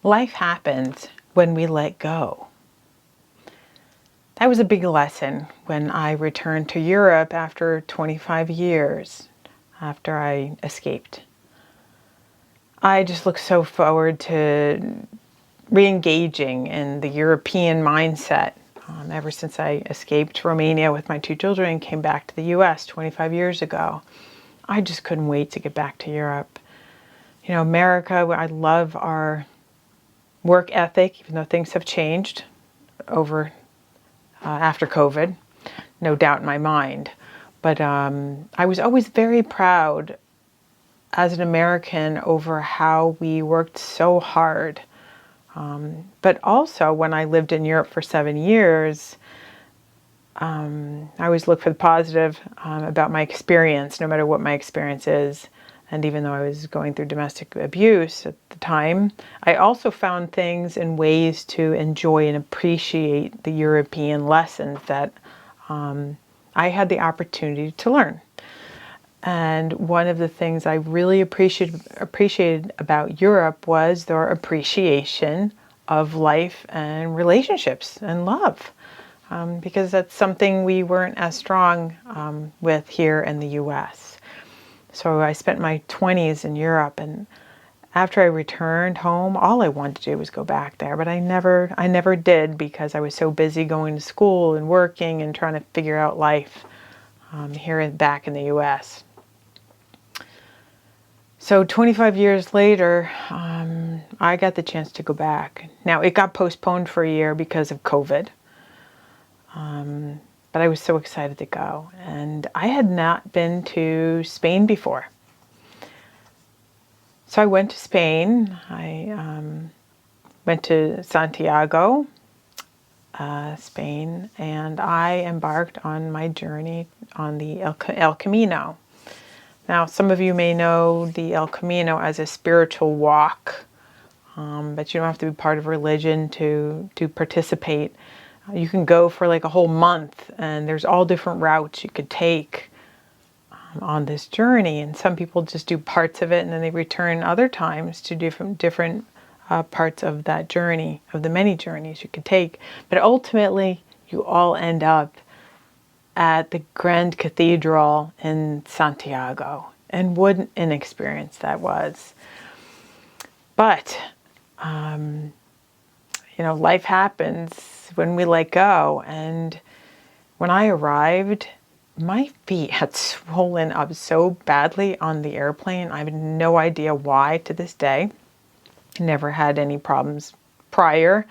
Life happens when we let go. That was a big lesson when I returned to Europe after 25 years after I escaped. I just look so forward to re-engaging in the European mindset. Ever since I escaped Romania with my 2 children and came back to the US 25 years ago, I just couldn't wait to get back to Europe. You know, America, I love our work ethic, even though things have changed over after COVID, no doubt in my mind. But I was always very proud as an American over how we worked so hard. But also, when I lived in Europe for 7 years, I always look for the positive about my experience, no matter what my experience is. And even though I was going through domestic abuse at the time, I also found things and ways to enjoy and appreciate the European lessons that I had the opportunity to learn. And one of the things I really appreciated about Europe was their appreciation of life and relationships and love. Because that's something we weren't as strong with here in the US. So I spent my 20s in Europe, and after I returned home, all I wanted to do was go back there. But I never did, because I was so busy going to school and working and trying to figure out life here and back in the US. So 25 years later, I got the chance to go back. Now, it got postponed for a year because of COVID. But I was so excited to go. And I had not been to Spain before. So I went to Spain. I went to Santiago, Spain, and I embarked on my journey on the El Camino. Now, some of you may know the El Camino as a spiritual walk, but you don't have to be part of religion to participate. You can go for like a whole month, and there's all different routes you could take on this journey. And some people just do parts of it, and then they return other times to different parts of that journey, of the many journeys you could take. But ultimately, you all end up at the Grand Cathedral in Santiago. And what an experience that was. But, life happens when we let go. And when I arrived, my feet had swollen up so badly on the airplane. I have no idea why to this day. Never had any problems prior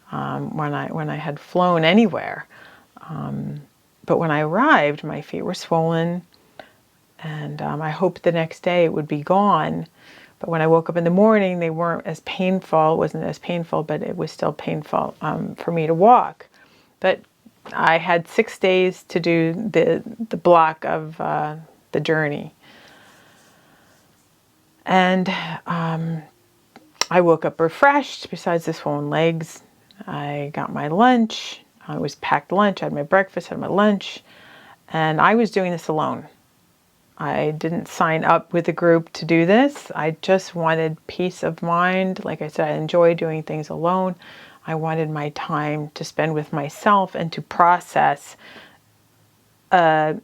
when I had flown anywhere. But when I arrived, my feet were swollen, and I hoped the next day it would be gone. But when I woke up in the morning, they weren't as painful. It wasn't as painful, but it was still painful for me to walk. But I had 6 days to do the block of the journey. And I woke up refreshed, besides the swollen legs. I got my lunch. I was packed lunch. I had my breakfast, had my lunch. And I was doing this alone. I didn't sign up with a group to do this. I just wanted peace of mind. Like I said, I enjoy doing things alone. I wanted my time to spend with myself and to process a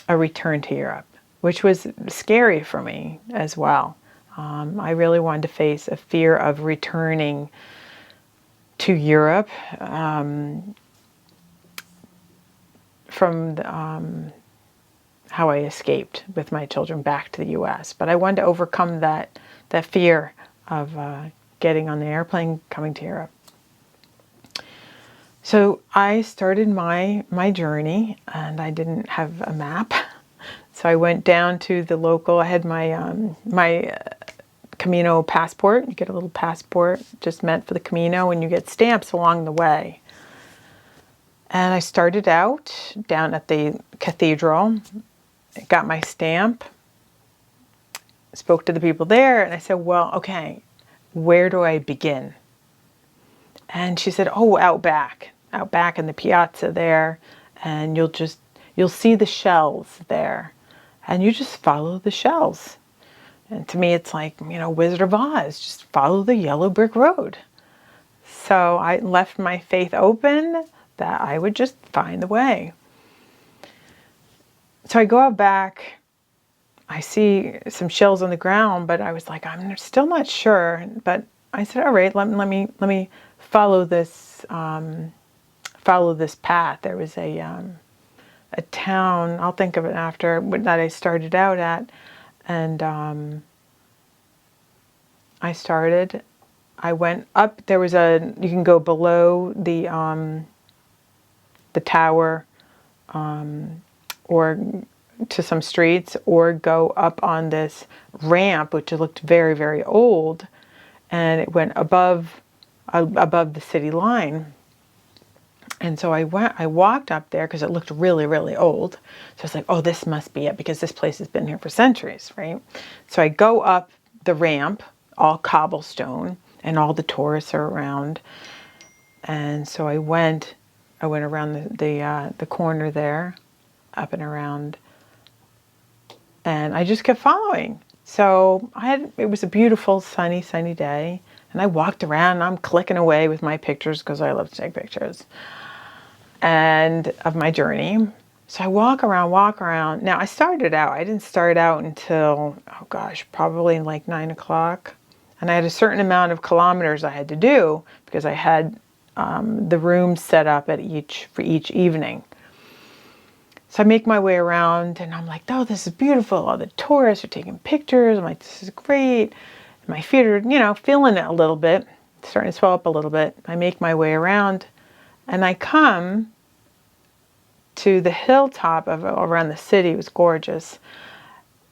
return to Europe, which was scary for me as well. I really wanted to face a fear of returning to Europe from how I escaped with my children back to the US. But I wanted to overcome that fear of getting on the airplane, coming to Europe. So I started my journey, and I didn't have a map. So I went down to the local. I had my Camino passport. You get a little passport just meant for the Camino, and you get stamps along the way. And I started out down at the cathedral, got my stamp, spoke to the people there, and I said, well, okay, where do I begin? And she said, oh, out back in the piazza there, and you'll see the shells there, and you just follow the shells. And to me, it's like, Wizard of Oz, just follow the yellow brick road. So I left my faith open that I would just find the way. So I go out back, I see some shells on the ground, but I was like, I'm still not sure. But I said, all right, let me follow this path. There was a town, I'll think of it after, that I started out at, and I went up. There was you can go below the tower, or to some streets, or go up on this ramp, which looked very, very old, and it went above the city line. And so I walked up there because it looked really, really old. So I was like, oh, this must be it, because this place has been here for centuries, right? So I go up the ramp, all cobblestone, and all the tourists are around. And so I went around the corner there, up and around, and I just kept following. So it was a beautiful sunny day, and I walked around, and I'm clicking away with my pictures because I love to take pictures and of my journey. So I walk around. Now I didn't start out until, oh gosh, probably like 9 o'clock. And I had a certain amount of kilometers I had to do because I had the rooms set up for each evening. So I make my way around, and I'm like, oh, this is beautiful. All the tourists are taking pictures. I'm like, this is great. And my feet are, feeling it a little bit, starting to swell up a little bit. I make my way around, and I come to the hilltop around the city. It was gorgeous.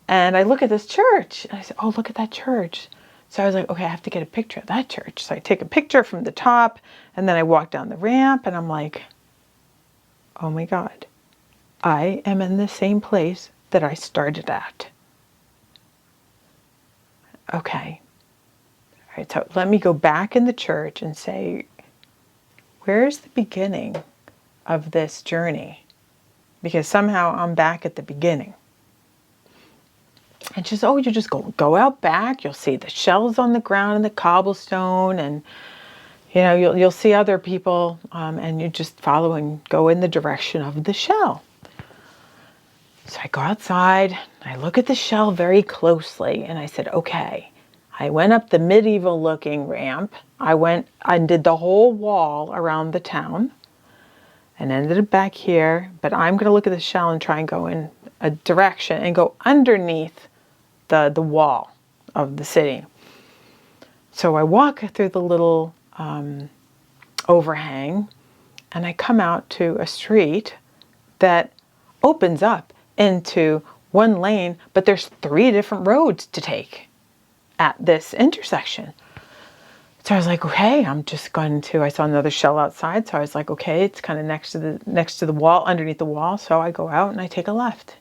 And I look at this church, and I said, oh, look at that church. So I was like, okay, I have to get a picture of that church. So I take a picture from the top, and then I walk down the ramp, and I'm like, oh my God, I am in the same place that I started at. Okay. All right, so let me go back in the church and say, where's the beginning of this journey? Because somehow I'm back at the beginning. And she says, oh, you just go out back. You'll see the shells on the ground and the cobblestone, and you'll see other people, and you just follow and go in the direction of the shell. So I go outside, I look at the shell very closely, and I said, okay. I went up the medieval looking ramp. I went and did the whole wall around the town and ended up back here, but I'm going to look at the shell and try and go in a direction and go underneath the wall of the city. So I walk through the little overhang, and I come out to a street that opens up into one lane, but there's 3 different roads to take at this intersection. So I was like, okay, I saw another shell outside, so I was like, okay, it's kind of next to the wall, underneath the wall. So I go out and I take a left.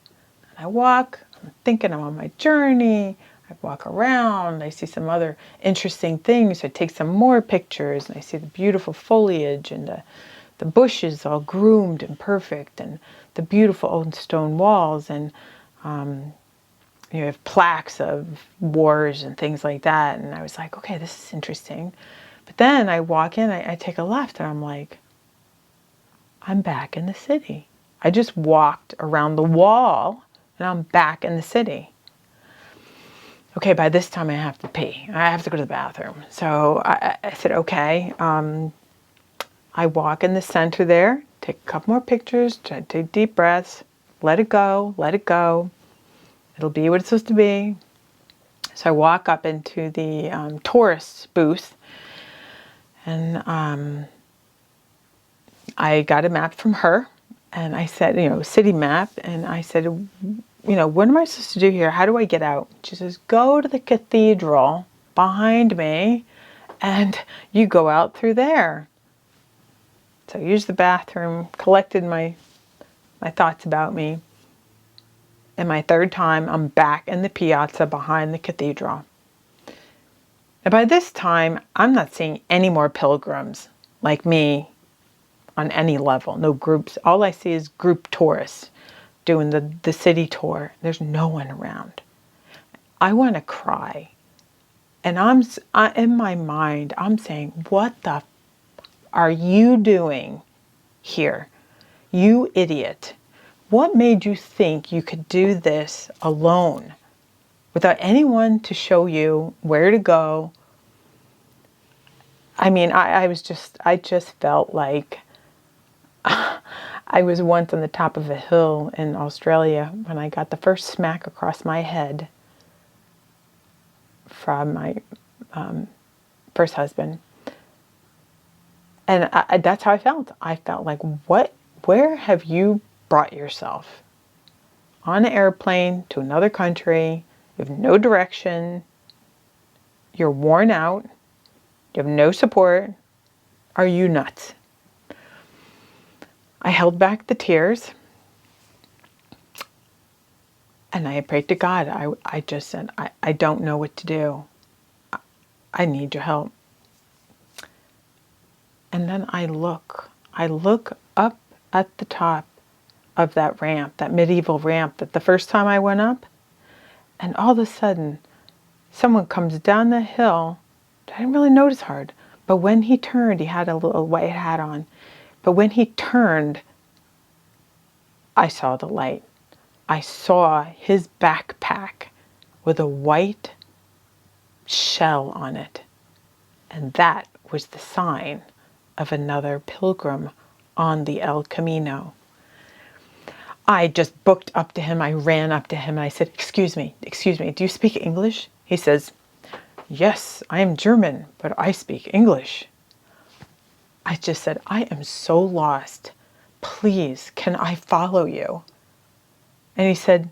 And I walk, I'm thinking I'm on my journey. I walk around, I see some other interesting things. I take some more pictures, and I see the beautiful foliage and the bushes all groomed and perfect, and the beautiful old stone walls, and you have plaques of wars and things like that. And I was like, okay, this is interesting. But then I walk in, I take a left, and I'm like, I'm back in the city. I just walked around the wall, and I'm back in the city. Okay, by this time I have to pee. I have to go to the bathroom. So I said, okay. I walk in the center there, take a couple more pictures, take deep breaths, let it go. It'll be what it's supposed to be. So I walk up into the tourist booth, and I got a map from her, and I said, city map, and I said, what am I supposed to do here? How do I get out? She says, go to the cathedral behind me, and you go out through there. So I used the bathroom, collected my thoughts about me, and my third time, I'm back in the piazza behind the cathedral. And by this time, I'm not seeing any more pilgrims like me on any level, no groups. All I see is group tourists doing the city tour. There's no one around. I want to cry. And in my mind, I'm saying, what the are you doing here? You idiot. What made you think you could do this alone without anyone to show you where to go? I mean, I just felt like I was once on the top of a hill in Australia when I got the first smack across my head from my first husband. And that's how I felt. I felt like, where have you brought yourself? On an airplane to another country, you have no direction, you're worn out, you have no support. Are you nuts? I held back the tears and I prayed to God. I just said, I don't know what to do. I need your help. And then I look up at the top of that ramp, that medieval ramp that the first time I went up, and all of a sudden, someone comes down the hill. I didn't really notice hard, but when he turned, he had a little white hat on. But when he turned, I saw the light. I saw his backpack with a white shell on it. And that was the sign of another pilgrim on the El Camino. I just booked up to him. I ran up to him and I said, excuse me, do you speak English? He says, yes, I am German, but I speak English. I just said, I am so lost. Please, can I follow you? And he said,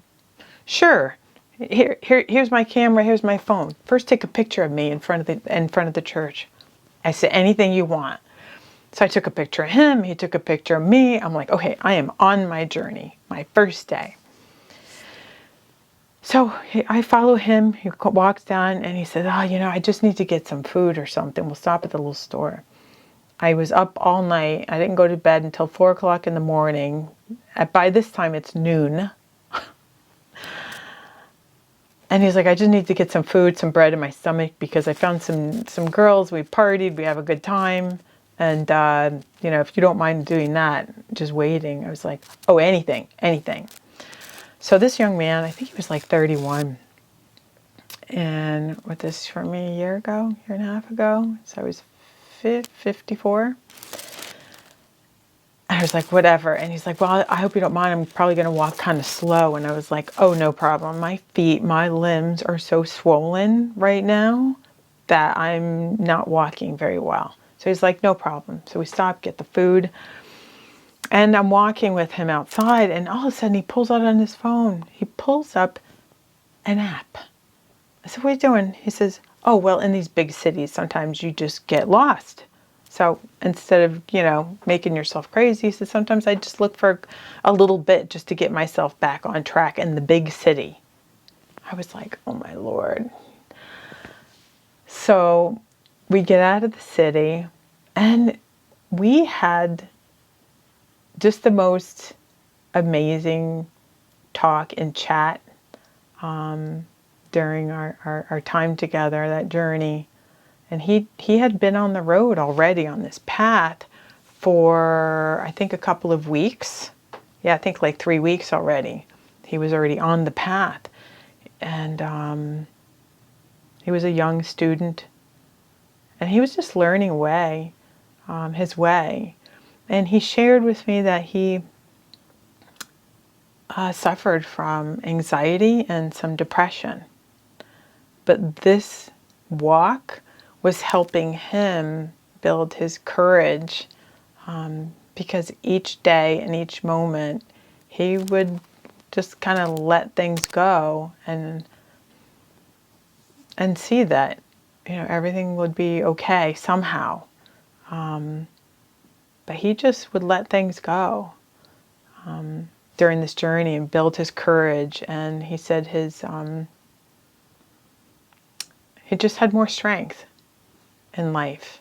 sure. Here's my camera. Here's my phone. First, take a picture of me in front of the church. I said, anything you want. So I took a picture of him. He took a picture of me. I'm like, okay, I am on my journey, my first day. So I follow him. He walks down and he says, I just need to get some food or something. We'll stop at the little store. I was up all night. I didn't go to bed until 4 o'clock in the morning. By this time, it's noon. And he's like, I just need to get some food, some bread in my stomach because I found some girls. We partied. We have a good time. And, if you don't mind doing that, just waiting. I was like, oh, anything. So this young man, I think he was like 31. And what this for me a year and a half ago. So I was 54. I was like, whatever. And he's like, well, I hope you don't mind. I'm probably going to walk kind of slow. And I was like, oh, no problem. My feet, my limbs are so swollen right now that I'm not walking very well. So he's like, no problem. So we stop, get the food. And I'm walking with him outside. And all of a sudden he pulls out on his phone. He pulls up an app. I said, what are you doing? He says, oh, well, in these big cities, sometimes you just get lost. So instead of, making yourself crazy, he said, sometimes I just look for a little bit just to get myself back on track in the big city. I was like, oh my Lord. So we get out of the city and we had just the most amazing talk and chat during our time together, that journey. And he had been on the road already on this path for, I think, a couple of weeks. Yeah, I think like 3 weeks already. He was already on the path. And he was a young student. And he was just learning his way. And he shared with me that he suffered from anxiety and some depression. But this walk was helping him build his courage, because each day and each moment he would just kind of let things go and see that everything would be okay somehow. But he just would let things go during this journey and build his courage. And he said he just had more strength in life.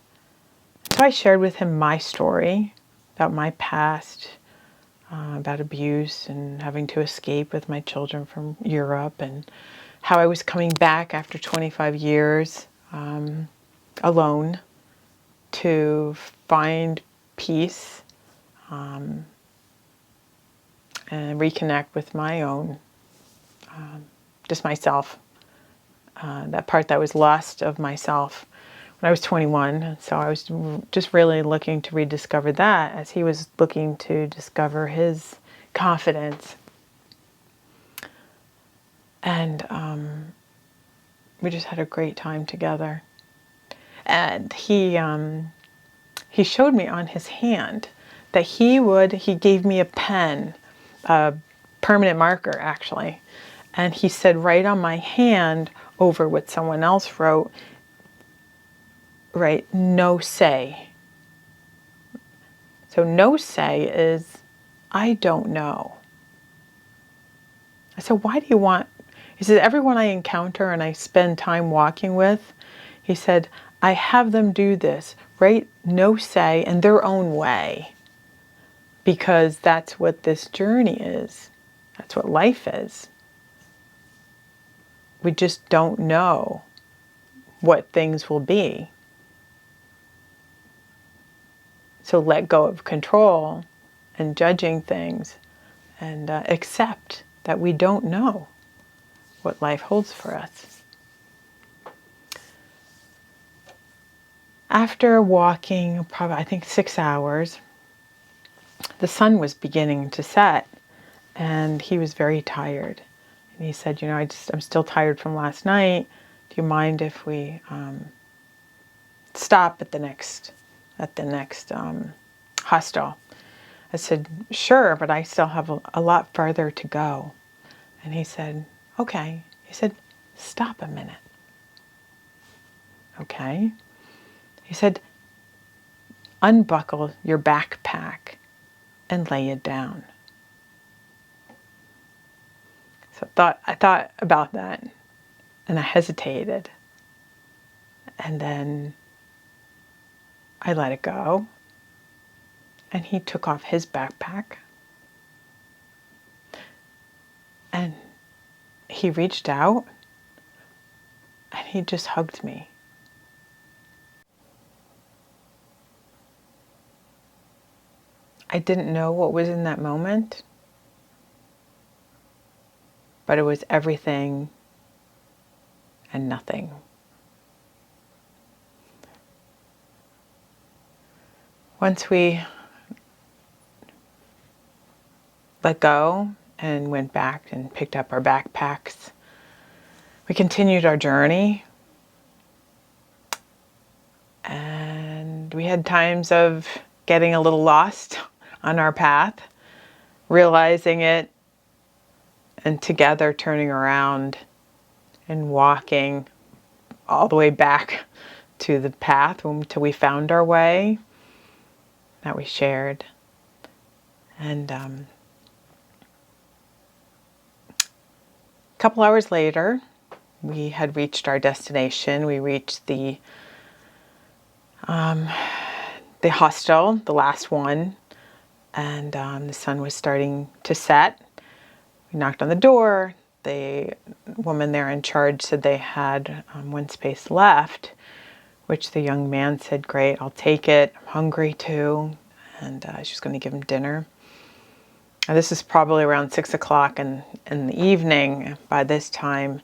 So I shared with him my story about my past, about abuse and having to escape with my children from Europe, and how I was coming back after 25 years alone to find peace and reconnect with my own, just myself, that part that was lost of myself when I was 21. So I was just really looking to rediscover that as he was looking to discover his confidence. And we just had a great time together. And he showed me on his hand that he gave me a pen, a permanent marker actually. And he said, write on my hand over what someone else wrote, write no say. So no say is, I don't know. I said, why do you want, he said, everyone I encounter and I spend time walking with, he said, I have them do this, write no say in their own way. Because that's what this journey is. That's what life is. We just don't know what things will be. So let go of control and judging things and accept that we don't know what life holds for us. After walking probably, I think 6 hours, the sun was beginning to set and he was very tired. And he said, you know, I'm still tired from last night. Do you mind if we stop at the next hostel? I said, sure, but I still have a lot farther to go. And he said, okay. He said, stop a minute. Okay. He said, unbuckle your backpack and lay it down. So I thought about that and I hesitated. And then I let it go. And he took off his backpack. And he reached out and he just hugged me. I didn't know what was in that moment, but it was everything and nothing. Once we let go and went back and picked up our backpacks, we continued our journey. And we had times of getting a little lost on our path, realizing it, and together turning around and walking all the way back to the path until we found our way that we shared. And a couple hours later, we had reached our destination. We reached the hostel, the last one, and the sun was starting to set. We knocked on the door. The woman there in charge said they had one space left, which the young man said, great, I'll take it. I'm hungry too. And she was going to give him dinner. And this is probably around 6 o'clock in the evening. By this time,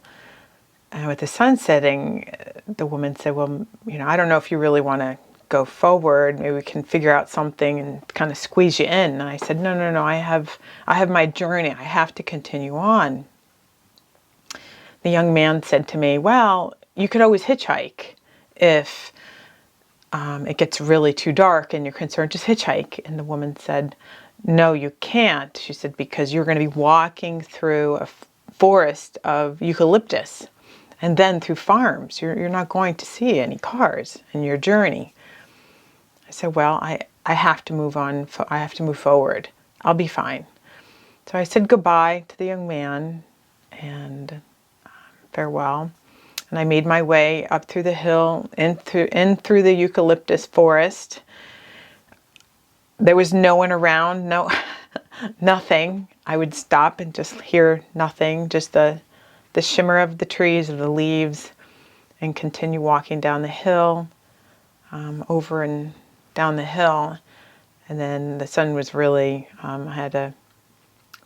with the sun setting, the woman said, well, you know, I don't know if you really want to go forward. Maybe we can figure out something and kind of squeeze you in. And I said, no, I have my journey. I have to continue on. The young man said to me, well, you could always hitchhike if it gets really too dark and you're concerned, just hitchhike. And the woman said, no, you can't. She said, because you're going to be walking through a forest of eucalyptus and then through farms. You're not going to see any cars in your journey. I said, well, I have to move on. I have to move forward. I'll be fine. So I said goodbye to the young man and farewell. And I made my way up through the hill, in through the eucalyptus forest. There was no one around, nothing. I would stop and just hear nothing, just the the shimmer of the trees, of the leaves, and continue walking down the hill, over and down the hill. And then the sun was really, was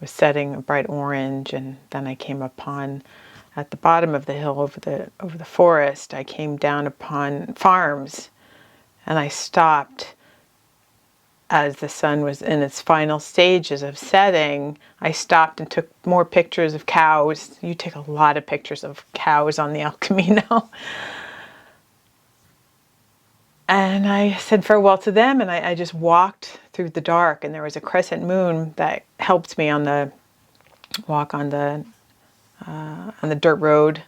setting a bright orange, and then I came upon, at the bottom of the hill over the forest, I came down upon farms, and I stopped as the sun was in its final stages of setting. I stopped and took more pictures of cows. You take a lot of pictures of cows on the El Camino. And I said farewell to them, and I just walked through the dark, and there was a crescent moon that helped me on the walk on the dirt road,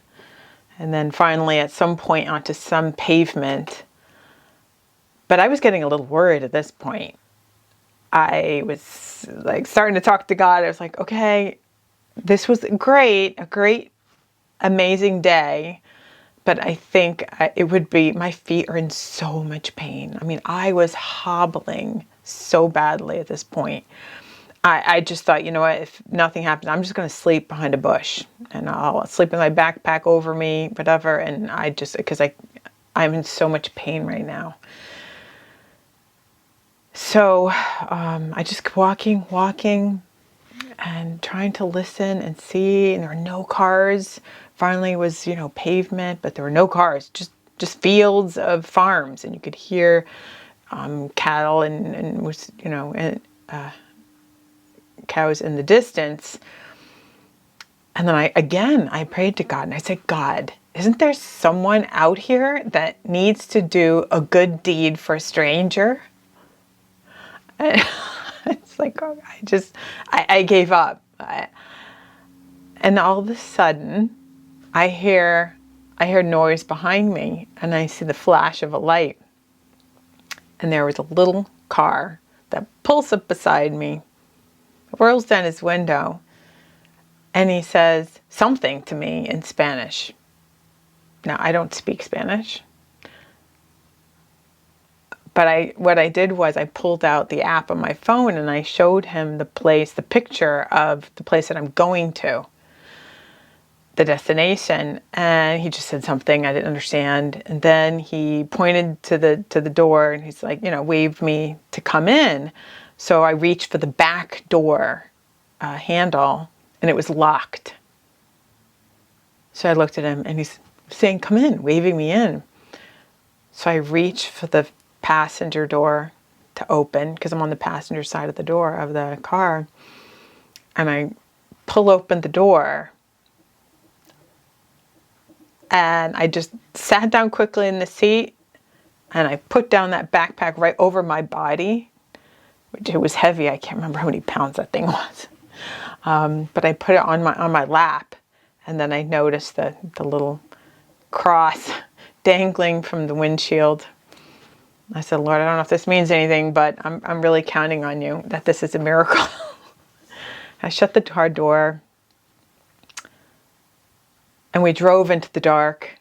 and then finally at some point onto some pavement. But I was getting a little worried at this point. I was like starting to talk to God. I was like, okay, this was a great, amazing day. But I think it would be, my feet are in so much pain. I mean, I was hobbling so badly at this point. I just thought, you know what, if nothing happens, I'm just going to sleep behind a bush, and I'll sleep with my backpack over me, whatever. And because I'm in so much pain right now. So I just kept walking and trying to listen and see, and there were no cars. Finally it was, pavement, but there were no cars, just fields of farms, and you could hear cattle and was, cows in the distance. And then I prayed to God, and I said, God, isn't there someone out here that needs to do a good deed for a stranger? And it's like, oh, I gave up. And all of a sudden, I hear noise behind me, and I see the flash of a light. And there was a little car that pulls up beside me, rolls down his window, and he says something to me in Spanish. Now, I don't speak Spanish, but what I did was I pulled out the app on my phone, and I showed him the picture of the place that I'm going to, the destination, and he just said something I didn't understand. And then he pointed to the door, and he's like, waved me to come in. So I reached for the back door handle, and it was locked. So I looked at him, and he's saying, come in, waving me in. So I reached for the passenger door to open, because I'm on the passenger side of the door of the car. And I pull open the door, and I just sat down quickly in the seat, and I put down that backpack right over my body, which it was heavy. I can't remember how many pounds that thing was. But I put it on my lap, and then I noticed the little cross dangling from the windshield. I said, Lord, I don't know if this means anything, but I'm really counting on you that this is a miracle. I shut the car door, and we drove into the dark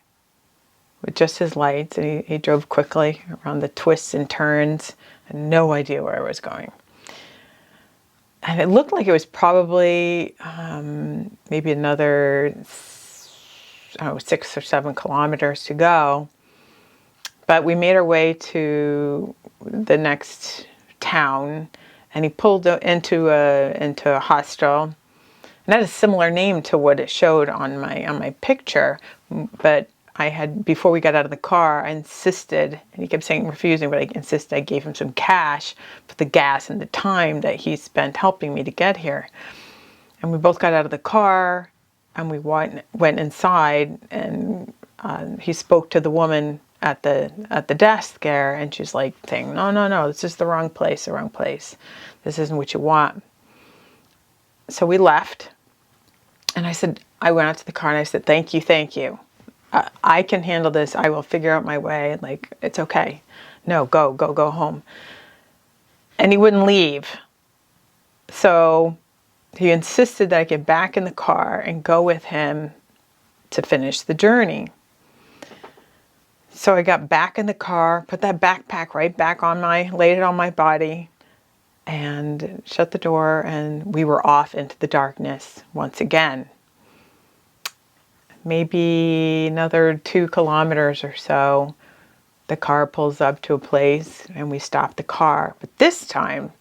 with just his lights, and he drove quickly around the twists and turns, and no idea where I was going. And it looked like it was probably maybe another 6 or 7 kilometers to go. But we made our way to the next town, and he pulled into a hostel. And that is a similar name to what it showed on my picture. But before we got out of the car, I insisted, and he kept saying refusing, but I insisted I gave him some cash for the gas and the time that he spent helping me to get here. And we both got out of the car, and we went inside, and he spoke to the woman at the desk there, and she's like saying, no, this is the wrong place. This isn't what you want. So we left, and I went out to the car, and I said, thank you. I can handle this. I will figure out my way. Like, it's okay. No, go home. And he wouldn't leave. So he insisted that I get back in the car and go with him to finish the journey. So I got back in the car, put that backpack right back laid it on my body, and shut the door, and we were off into the darkness once again. maybe another 2 kilometers or so, the car pulls up to a place and we stop the car. But this time,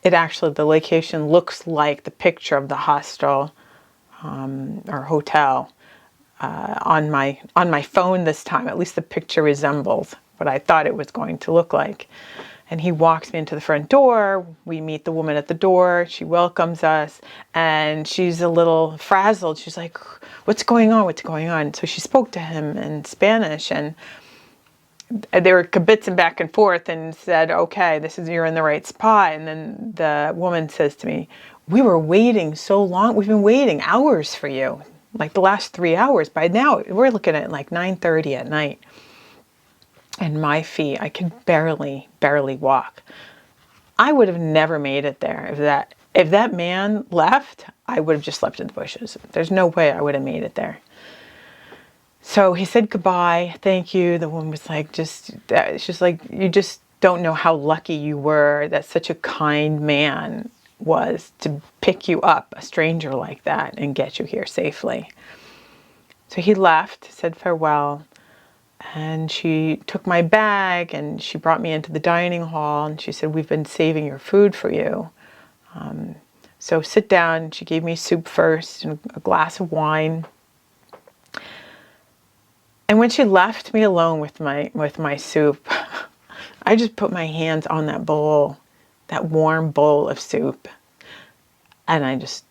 the location looks like the picture of the hostel or hotel on my phone this time. At least the picture resembles what I thought it was going to look like. And he walks me into the front door. We meet the woman at the door. She welcomes us, and she's a little frazzled. She's like, "What's going on? What's going on?" So she spoke to him in Spanish, and they were kibitzing back and forth and said, "Okay, you're in the right spot." And then the woman says to me, "We were waiting so long. We've been waiting hours for you, like the last 3 hours. By now, we're looking at like 9:30 at night." And my feet, I could barely walk. I would have never made it there. If that man left, I would have just slept in the bushes. There's no way I would have made it there. So he said goodbye, thank you. The woman was like, she's like, "You just don't know how lucky you were that such a kind man was to pick you up, a stranger like that, and get you here safely." So he left, said farewell. And she took my bag and she brought me into the dining hall and she said, "We've been saving your food for you. So sit down." She gave me soup first and a glass of wine. And when she left me alone with my soup, I just put my hands on that bowl, that warm bowl of soup. And I just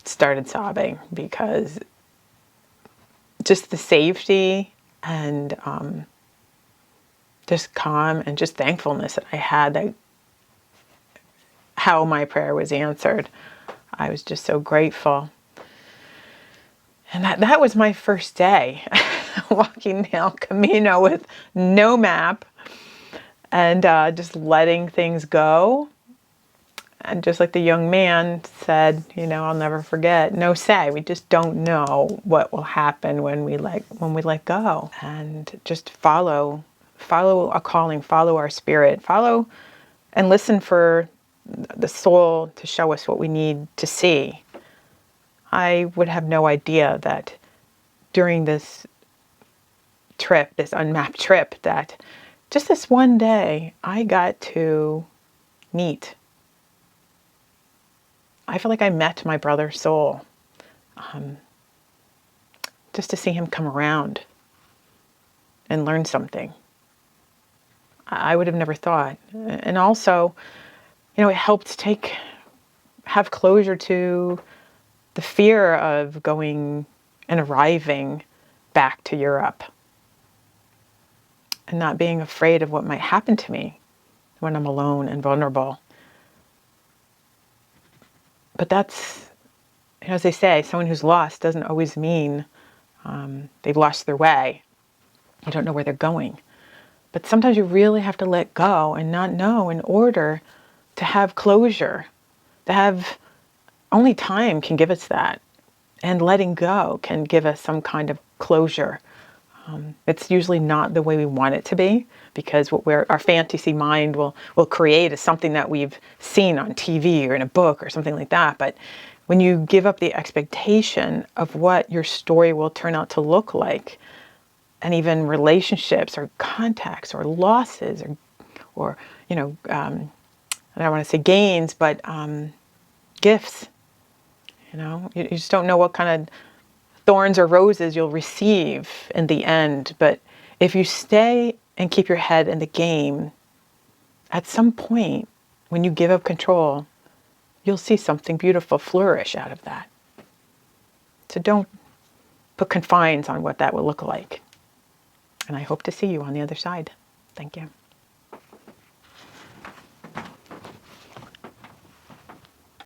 started sobbing because just the safety and just calm and just thankfulness that I had, that how my prayer was answered. I was just so grateful. And that was my first day walking down Camino with no map and just letting things go. And just like the young man said, I'll never forget, no say. We just don't know what will happen when we let go. And just follow a calling, follow our spirit, follow and listen for the soul to show us what we need to see. I would have no idea that during this trip, this unmapped trip, that just this one day I got to meet. I feel like I met my brother's soul, just to see him come around and learn something. I would have never thought. And also, it helped have closure to the fear of going and arriving back to Europe and not being afraid of what might happen to me when I'm alone and vulnerable. But that's, as they say, someone who's lost doesn't always mean they've lost their way. They don't know where they're going. But sometimes you really have to let go and not know in order to have closure. Only time can give us that. And letting go can give us some kind of closure. It's usually not the way we want it to be, because our fantasy mind will create is something that we've seen on TV or in a book or something like that. But when you give up the expectation of what your story will turn out to look like, and even relationships or contacts or losses or I don't want to say gains, but gifts, you just don't know what kind of thorns or roses you'll receive in the end. But if you stay and keep your head in the game, at some point, when you give up control, you'll see something beautiful flourish out of that. So don't put confines on what that will look like. And I hope to see you on the other side. Thank you.